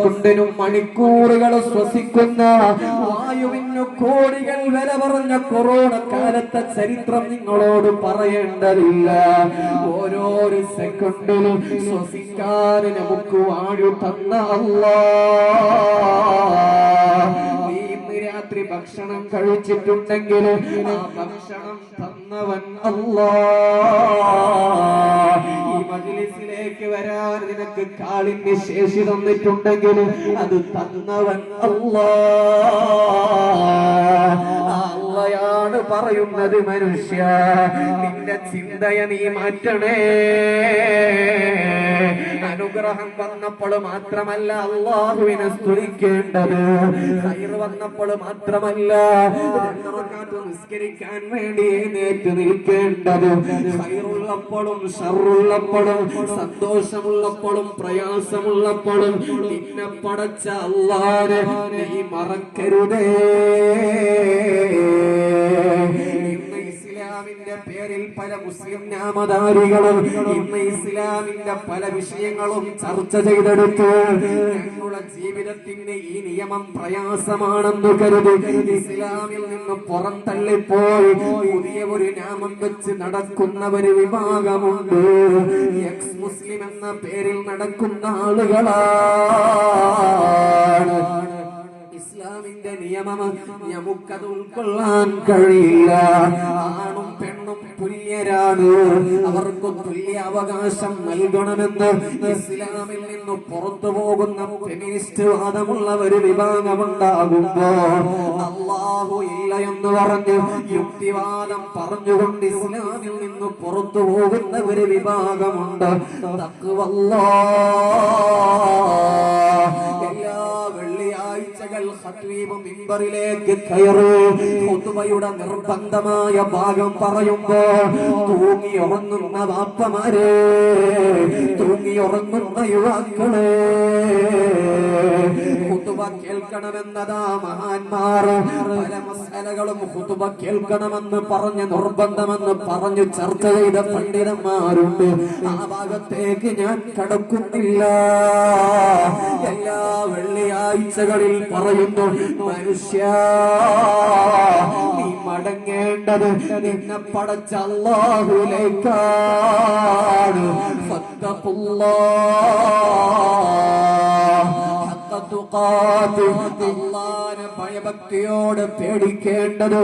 സെക്കൻഡിനും മണിക്കൂറുകൾ ശ്വസിക്കുന്ന വായുവിന് കോടികൾ വില പറഞ്ഞ കൊറോണ കാലത്തെ ചരിത്രം നിങ്ങളോട് പറയേണ്ടതില്ല. ഓരോരോ സെക്കൻഡിലും ശ്വസിക്കാൻ നമുക്ക് വായു തന്ന അല്ലാഹ്, ഇന്ന് രാത്രി ഭക്ഷണം കഴിച്ചിട്ടുണ്ടെങ്കിൽ ആ ഭക്ഷണം തന്നവൻ അല്ലാഹ്, ഈ മജ്‌ലിസിലേക്ക് വരാൻ നിനക്ക് കാലിന് ശേഷി തന്നിട്ടുണ്ടെങ്കിൽ അത് തന്നവൻ അല്ലാഹ്. അള്ളയാണ് പറയുന്നത്, മനുഷ്യ നിന്റെ ചിന്തയെ നീ മാറ്റണേ. അനുഗ്രഹം വന്നപ്പോൾ മാത്രമല്ല അല്ലാഹുവിനെ സ്തുതിക്കേണ്ടത്, ഖൈർ വന്നപ്പോൾ മാത്രമല്ല നിസ്കരിക്കാൻ വേണ്ടി എഴുന്നേറ്റ് നിൽക്കേണ്ടത്. ഖൈറുള്ളപ്പോഴും ഷർറുള്ളപ്പോഴും സന്തോഷമുള്ളപ്പോഴും പ്രയാസമുള്ളപ്പോഴും നിന്നെ പടച്ച അല്ലാഹുവിനെ നീ മറക്കരുതേ. ഇസ്ലാമിന്റെ പേരിൽ പല മുസ്ലിം നാമധാരികളും ഇന്ന് ഇസ്ലാമിന്റെ പല വിഷയങ്ങളും ചർച്ച ചെയ്തെടുത്തു. ഞങ്ങളുടെ ജീവിതത്തിന് ഈ നിയമം പ്രയാസമാണെന്ന് കരുതി ഇസ്ലാമിൽ നിന്ന് പുറന്തള്ളിപ്പോയി പുതിയ ഒരു നാമം വെച്ച് നടക്കുന്ന ഒരു വിഭാഗമുണ്ട്. എക്സ് മുസ്ലിം എന്ന പേരിൽ നടക്കുന്ന ആളുകളാണ്. ഇസ്ലാമിന്റെ നിയമം നമുക്കത് ഉൾക്കൊള്ളാൻ കഴിയില്ല. ആണും പെണ്ണും തുല്യരാണ്, അവർക്ക് തുല്യ അവകാശം നൽകണമെന്ന് ഇസ്ലാമിൽ നിന്ന് പുറത്തു പോകുന്ന ഫെമിനിസ്റ്റ് വാദമുള്ള ഒരു വിഭാഗമുണ്ടാകുമ്പോ അല്ലാഹു ഇല്ല എന്ന് പറഞ്ഞ് യുക്തിവാദം പറഞ്ഞുകൊണ്ട് ഇസ്ലാമിൽ നിന്ന് പുറത്തു പോകുന്ന ഒരു വിഭാഗമുണ്ട്. എല്ലാ വെള്ളിയാഴ്ചകൾ ഖതീബ് മിമ്പറിലേക്ക് കയറി ഖുതുബയുടെ നിർബന്ധമായ ഭാഗം പറയുമ്പോ തൂങ്ങി ഉറങ്ങുന്ന വാപ്പമാരെ, തൂങ്ങി ഉറങ്ങുന്ന യുവാക്കളെ, ഖുതുബ കേൾക്കണമെന്നതാ മഹാന്മാർ പല മസലകളും ഖുതുബ കേൾക്കണമെന്ന് പറഞ്ഞ് നിർബന്ധമെന്ന് പറഞ്ഞു ചർച്ച ചെയ്ത പണ്ഡിതന്മാരുണ്ട്. ആ ഭാഗത്തേക്ക് ഞാൻ കടക്കുന്നില്ല. എല്ലാ വെള്ളിയാഴ്ചകളിൽ പറയുന്നു, മനുഷ്യ നീ മടങ്ങേണ്ടത് നിന്നെ പടച്ച അല്ലാഹുവിലേക്കാണ്. ഫത്തഖുല്ലാഹ് ഹഖ തുഖാതിഹ്, അല്ലാഹുവിനെ ഭയഭക്തിയോടെ പേടിക്കേണ്ടത്